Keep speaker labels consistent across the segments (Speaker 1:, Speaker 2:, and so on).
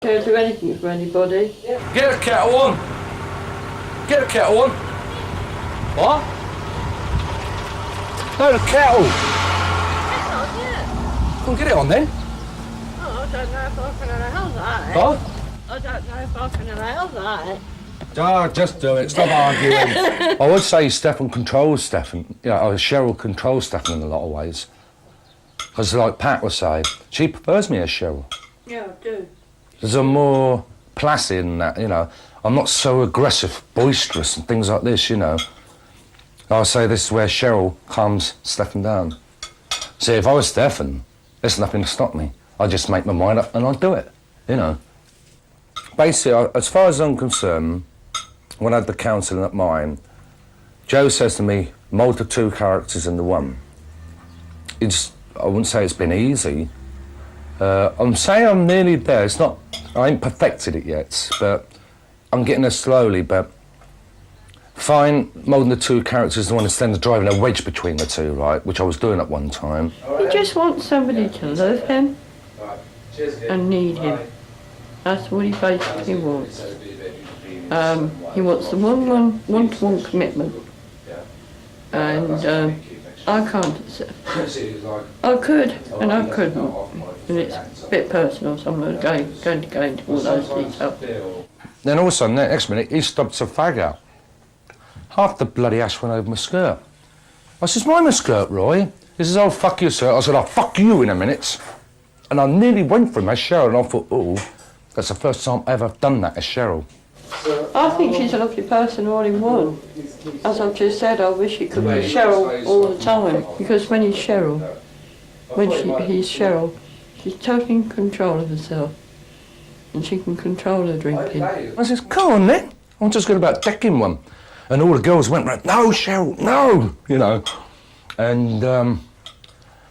Speaker 1: Don't do anything for anybody.
Speaker 2: Get a kettle on. Get a kettle on. What? No, the kettle.
Speaker 3: Kettle, yeah.
Speaker 2: Come on, get it on then.
Speaker 3: Oh, I don't know if I can allow that.
Speaker 2: What?
Speaker 3: I don't know if I can allow that.
Speaker 2: Ah, just do it. Stop arguing. I would say Stefan controls Stefan. Yeah, or Cheryl controls Stefan in a lot of ways. Because like Pat was saying, she prefers me as Cheryl.
Speaker 1: Yeah, I do.
Speaker 2: There's a more placid in that, you know. I'm not so aggressive, boisterous and things like this, you know. I'll say this is where Cheryl calms Stefan down. See, if I was Stefan, there's nothing to stop me. I just make my mind up and I'll do it, you know. Basically, as far as I'm concerned, when I had the counselling at mine, Joe says to me, mould the two characters into one. I wouldn't say it's been easy. I'm saying I'm nearly there. It's not, I ain't perfected it yet, but I'm getting there slowly, but fine, moulding the two characters the one instead of driving a wedge between the two, right, which I was doing at one time.
Speaker 1: He just wants somebody to love him and need him. That's what he basically wants. He wants the one-to-one commitment. And I can't accept it. I could, and I couldn't. And it's a bit personal, so I'm not going to go into all those details.
Speaker 2: Then all of a sudden, next minute, he stopped a fag out. Half the bloody ash went over my skirt. I says, mind my skirt, Roy. He says, oh, fuck your skirt. I said, I'll fuck you in a minute. And I nearly went for him as Cheryl, and I thought, oh, that's the first time I've ever done that as Cheryl.
Speaker 1: I think she's a lovely person all in one. As I've just said, I wish it could be Cheryl all the time. Because when he's Cheryl, he's Cheryl, she's totally in control of herself. And she can control her drinking.
Speaker 2: I says, come on then. I'm just going about decking one. And all the girls went round, no, Cheryl, no, you know. And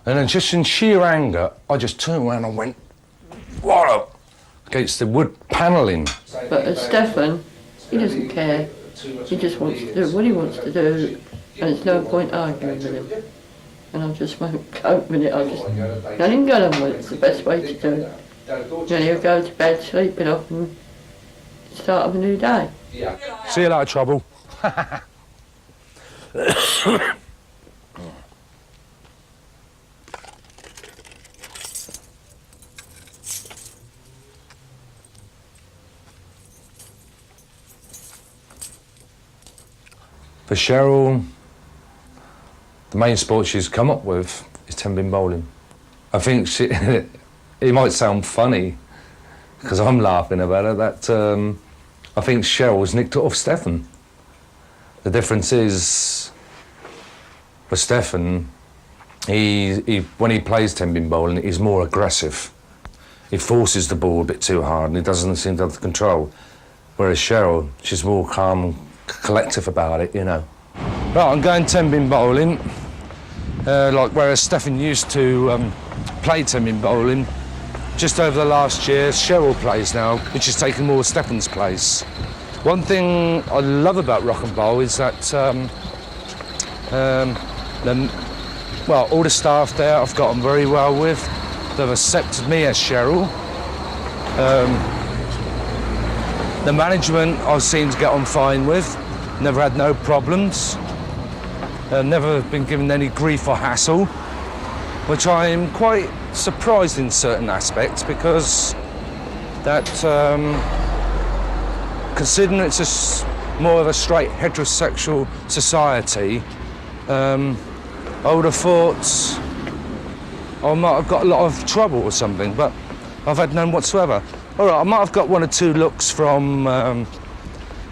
Speaker 2: then just in sheer anger, I just turned around and went, what up? Against the wood panelling.
Speaker 1: But as Stefan, he doesn't care. He just wants to do what he wants to do, and there's no point arguing with him. And I just won't cope with it. I just let him get on with it. It's the best way to do it. Then he'll go to bed, sleep it off, and start of a new day.
Speaker 2: See you later, Trouble. For Cheryl, the main sport she's come up with is ten-pin bowling. I think it might sound funny, because I'm laughing about it, that I think Cheryl's nicked it off Stefan. The difference is, for Stefan, when he plays ten-pin bowling, he's more aggressive. He forces the ball a bit too hard and he doesn't seem to have the control. Whereas Cheryl, she's more calm and collective about it, you know. Right, I'm going ten-pin bowling, like whereas Stefan used to play ten-pin bowling, just over the last year, Cheryl plays now, which has taken more of Stefan's place. One thing I love about Rock and Bowl is that, all the staff there I've got on very well with. They've accepted me as Cheryl. The management I seem to get on fine with, never had no problems, never been given any grief or hassle, which I'm quite surprised in certain aspects because that, considering it's more of a straight heterosexual society, I would have thought I might have got a lot of trouble or something, but I've had none whatsoever. All right, I might have got one or two looks from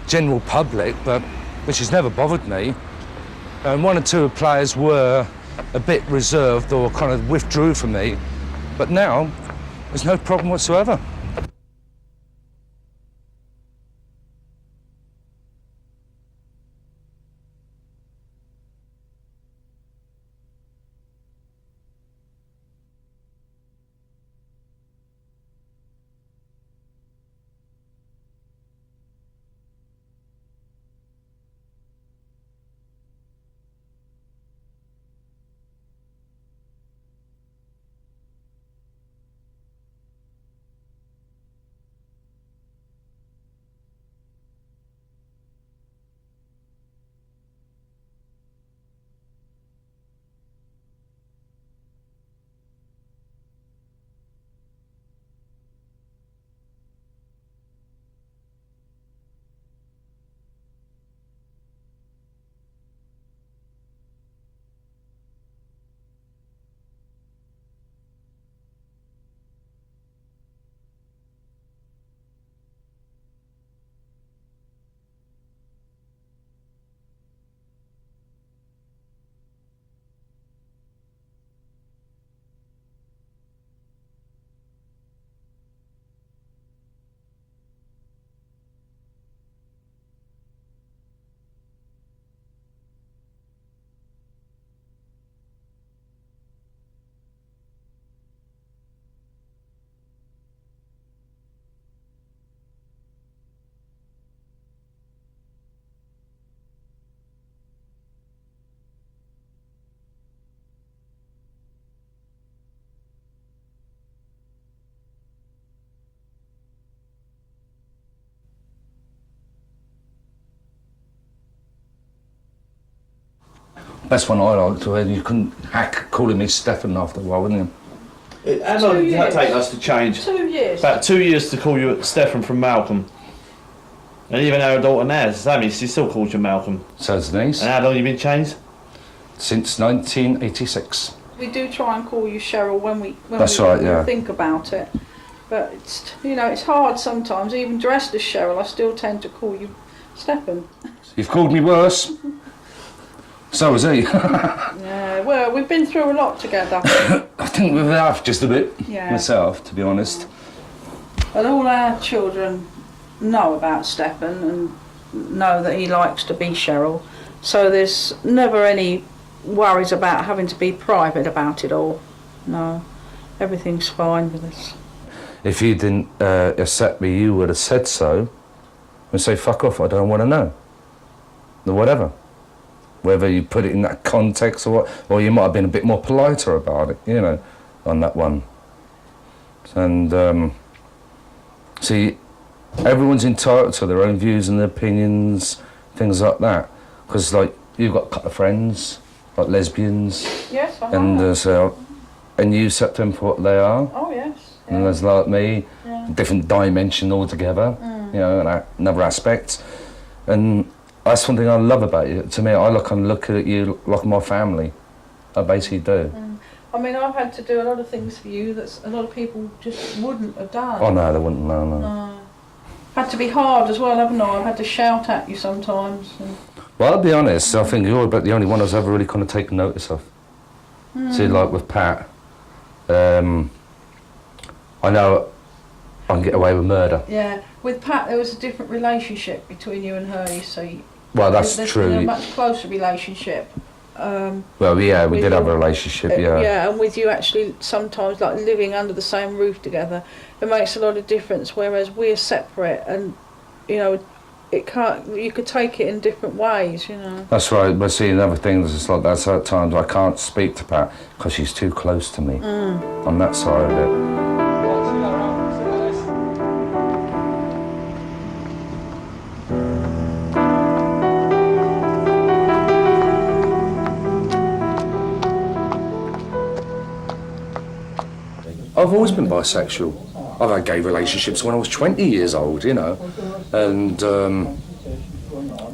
Speaker 2: general public, but which has never bothered me. And one or two players were a bit reserved or kind of withdrew from me, but now there's no problem whatsoever. Best one I liked, and you couldn't hack calling me Stefan after a while, wouldn't you?
Speaker 4: How long did that take us to change?
Speaker 3: 2 years.
Speaker 4: About 2 years to call you Stefan from Malcolm. And even our daughter Naz, Sammy, she still calls you Malcolm.
Speaker 2: So's Denise.
Speaker 4: And how long have you been changed?
Speaker 2: Since 1986.
Speaker 5: We do try and call you Cheryl when we
Speaker 2: That's right, yeah.
Speaker 5: think about it. But it's, you know, it's hard sometimes. Even dressed as Cheryl, I still tend to call you Stefan.
Speaker 2: You've called me worse. So has he.
Speaker 5: Yeah, well, we've been through a lot together.
Speaker 2: I think we've laughed just a bit
Speaker 5: Yeah.
Speaker 2: myself, to be honest.
Speaker 5: But all our children know about Stefan and know that he likes to be Cheryl. So there's never any worries about having to be private about it all. No, everything's fine with us.
Speaker 2: If you didn't accept me, you would have said so and say, fuck off, I don't want to know. Or whatever. Whether you put it in that context or what, or you might have been a bit more politer about it, you know, on that one. And, see, everyone's entitled to their own views and opinions, things like that. Because, like, you've got a couple of friends, like lesbians,
Speaker 5: Yes, I
Speaker 2: and
Speaker 5: have.
Speaker 2: so, and you accept them for what they are.
Speaker 5: Oh, yes.
Speaker 2: And there's like me,
Speaker 5: Yeah.
Speaker 2: different dimension altogether, you know, and another aspect. And that's one thing I love about you. To me, I kind of look at you like my family. I basically do.
Speaker 5: I mean, I've had to do a lot of things for you that a lot of people just wouldn't have done.
Speaker 2: Oh no, they wouldn't, no.
Speaker 5: No. Had to be hard as well, haven't I? I've had to shout at you sometimes. And
Speaker 2: Well, I'll be honest, I think you're about the only one I've ever really kind of taken notice of. See, like with Pat, I know I can get away with murder.
Speaker 5: yeah, with Pat, there was a different relationship between you and her, you see.
Speaker 2: Well, that's
Speaker 5: There's
Speaker 2: true.
Speaker 5: been a much closer relationship.
Speaker 2: Well, yeah, we
Speaker 5: with
Speaker 2: did have a
Speaker 5: your-
Speaker 2: relationship, yeah.
Speaker 5: Yeah, and with you actually sometimes like living under the same roof together, it makes a lot of difference. Whereas we're separate, and you know, it can't. You could take it in different ways, you know.
Speaker 2: That's right, but see, another thing is it's like that's at times I can't speak to Pat because she's too close to me on that side of it. I've always been bisexual. I've had gay relationships when I was 20 years old, you know, and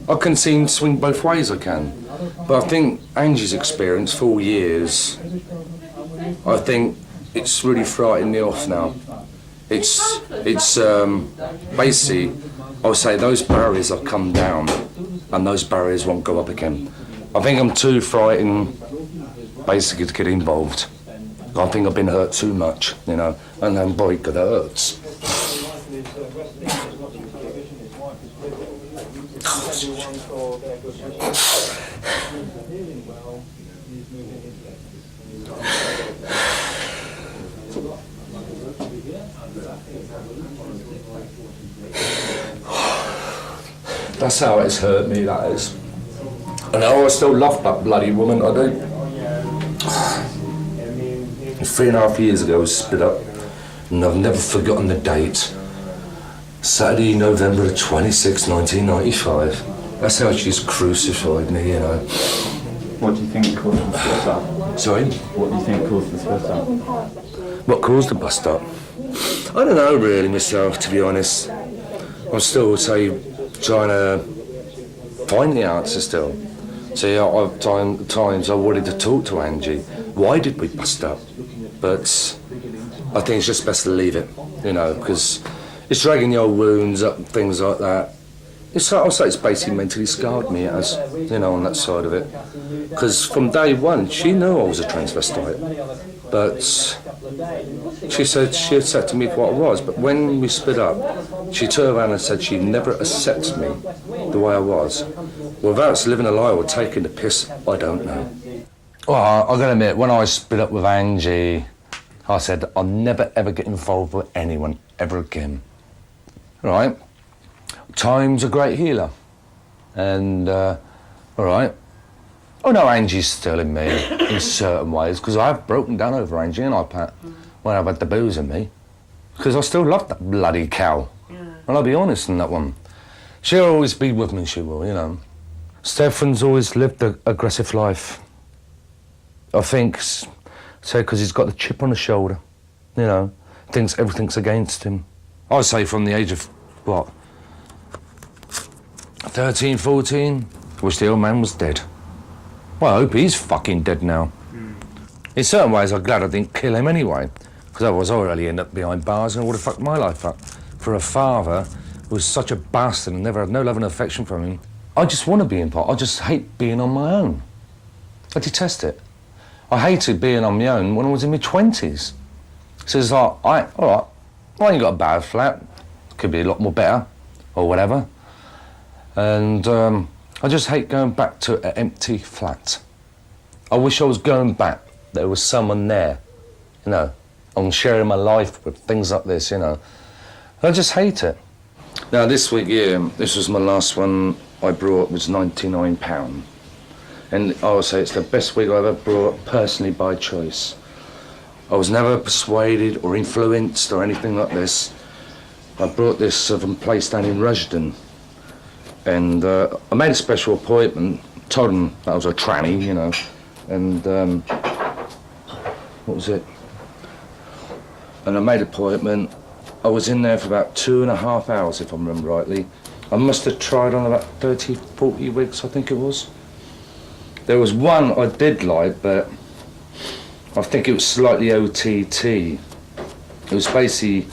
Speaker 2: I can seem to swing both ways, I can. But I think Angie's experience, 4 years, I think it's really frightened me off now. It's basically, I would say those barriers have come down and those barriers won't go up again. I think I'm too frightened basically to get involved. I think I've been hurt too much, you know, and then boy, God, it hurts. That's how it's hurt me, that is. And I still love that bloody woman, I do. 3.5 years ago, we split up, and I've never forgotten the date. Saturday, November 26, 1995. That's how she's crucified me, you know.
Speaker 6: What do you think caused the split up?
Speaker 2: Sorry?
Speaker 6: What do you think caused the split up?
Speaker 2: What caused the bust up? I don't know really myself, to be honest. I'm still, say, trying to find the answer still. See, times I wanted to talk to Angie. Why did we bust up? But I think it's just best to leave it, you know, because it's dragging the old wounds up and things like that. I'll say it's basically mentally scarred me as, you know, on that side of it. Because from day one, she knew I was a transvestite. But she had said to me what I was. But when we split up, she turned around and said she never accepted me the way I was. Whether it's living a lie or taking the piss, I don't know. Well, I've got to admit, when I split up with Angie, I said I'll never ever get involved with anyone ever again. Right? Time's a great healer. And, all right. Oh no, Angie's still in me in certain ways, because I've broken down over Angie and I, Pat, when I've had the booze in me. Because I still love that bloody cow. Yeah. And I'll be honest in that one. She'll always be with me, she will, you know. Stefan's always lived an aggressive life. I think, so because he's got the chip on his shoulder, you know, thinks everything's against him. I'd say from the age of, what, 13, 14, wish the old man was dead. Well, I hope he's fucking dead now. In certain ways, I'm glad I didn't kill him anyway, because otherwise I'd really end up behind bars and I would have fucked my life up. For a father who was such a bastard and never had no love and affection from him, I just want to be in part. I just hate being on my own. I detest it. I hated being on my own when I was in my 20s. So it's like, all right, I ain't got a bad flat. Could be a lot more better, or whatever. And I just hate going back to an empty flat. I wish I was going back. There was someone there, you know, I'm sharing my life with things like this, you know. I just hate it. Now this week, this was my last one I brought, was £99. And I would say it's the best wig I ever brought, personally by choice. I was never persuaded or influenced or anything like this. I brought this from a place down in Rushden. And I made a special appointment, told them that I was a tranny, you know, and what was it? And I made an appointment. I was in there for about 2.5 hours, if I remember rightly. I must have tried on about 30, 40 wigs, I think it was. There was one I did like, but I think it was slightly OTT. It was basically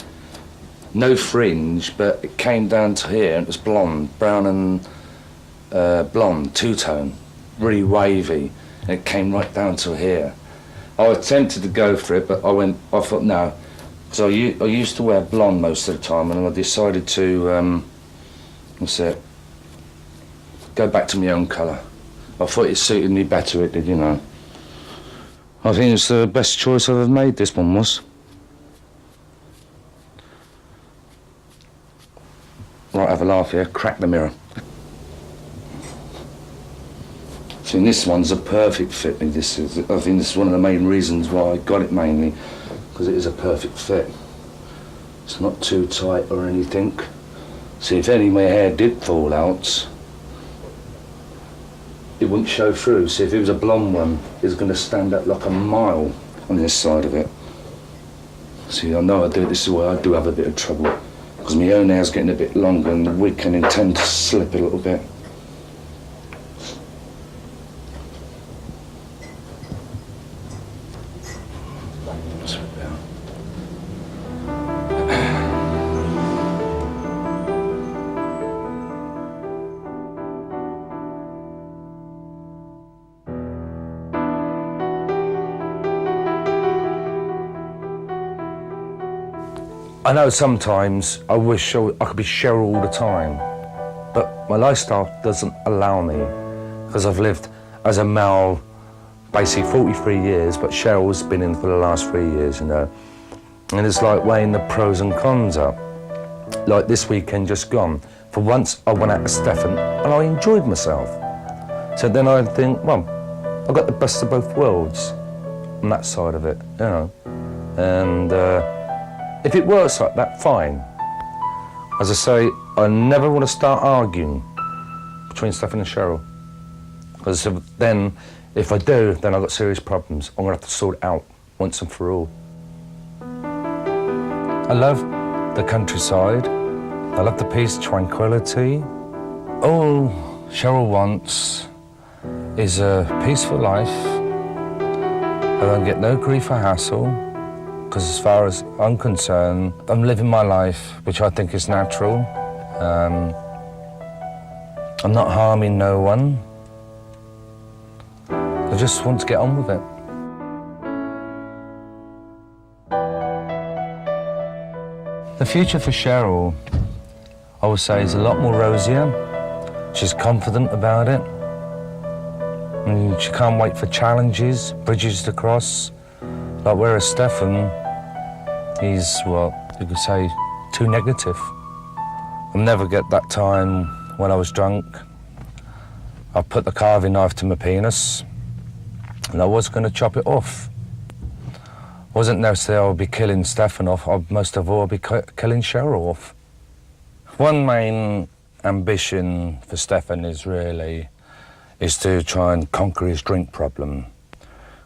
Speaker 2: no fringe, but it came down to here, and it was blonde, brown and blonde, two-tone, really wavy, and it came right down to here. I attempted to go for it, but I thought no, because I used to wear blonde most of the time, and I decided to, go back to my own colour. I thought it suited me better, it did, you know. I think it's the best choice I've ever made, this one was. Right, have a laugh here, crack the mirror. See, this one's a perfect fit. I think this is one of the main reasons why I got it mainly, because it is a perfect fit. It's not too tight or anything. See, if any of my hair did fall out, it wouldn't show through. See, if it was a blonde one, it's going to stand up like a mile on this side of it. See, I know this is where I do have a bit of trouble, because my own hair's getting a bit longer and the wig can tend to slip a little bit. I know sometimes I wish I could be Cheryl all the time, but my lifestyle doesn't allow me, because I've lived as a male basically 43 years, but Cheryl's been in for the last 3 years, you know. And it's like weighing the pros and cons up. Like this weekend just gone, for once I went out to Stefan and I enjoyed myself. So then I think, well, I got the best of both worlds on that side of it, you know. And if it works like that, fine. As I say, I never want to start arguing between Stefan and Cheryl. Because then, if I do, then I've got serious problems. I'm going to have to sort it out once and for all. I love the countryside. I love the peace, tranquility. All Cheryl wants is a peaceful life. I don't get no grief or hassle. Because as far as I'm concerned, I'm living my life, which I think is natural. I'm not harming no one. I just want to get on with it. The future for Cheryl, I would say, is a lot more rosier. She's confident about it. And she can't wait for challenges, bridges to cross. Like whereas Stefan, he's, what you could say, too negative. I'll never get that time when I was drunk. I put the carving knife to my penis and I was going to chop it off. Wasn't necessarily I would be killing Stefan off, most of all I'd be killing Cheryl off. One main ambition for Stefan is really is to try and conquer his drink problem.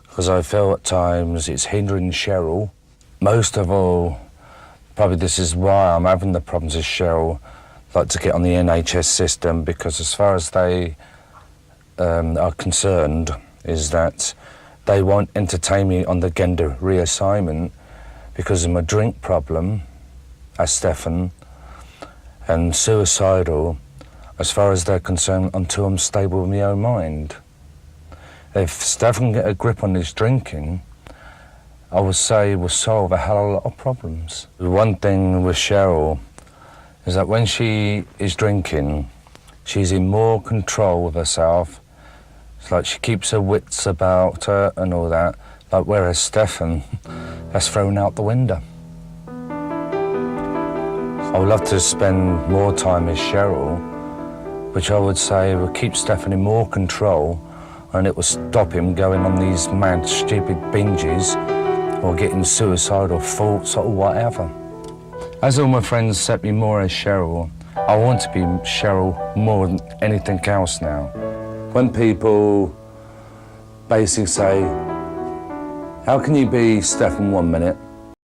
Speaker 2: Because I feel at times it's hindering Cheryl. Most of all, probably this is why I'm having the problems with Cheryl, like to get on the NHS system, because as far as they are concerned, is that they won't entertain me on the gender reassignment because of my drink problem, as Stefan, and suicidal, as far as they're concerned, until I'm stable in my own mind. If Stefan can get a grip on his drinking, I would say will solve a hell of a lot of problems. The one thing with Cheryl is that when she is drinking, she's in more control of herself. It's like she keeps her wits about her and all that, like whereas Stefan, that's thrown out the window. I would love to spend more time with Cheryl, which I would say would keep Stefan in more control, and it would stop him going on these mad, stupid binges or getting suicidal thoughts or whatever. As all my friends set me more as Cheryl, I want to be Cheryl more than anything else now. When people basically say, how can you be Stefan 1 minute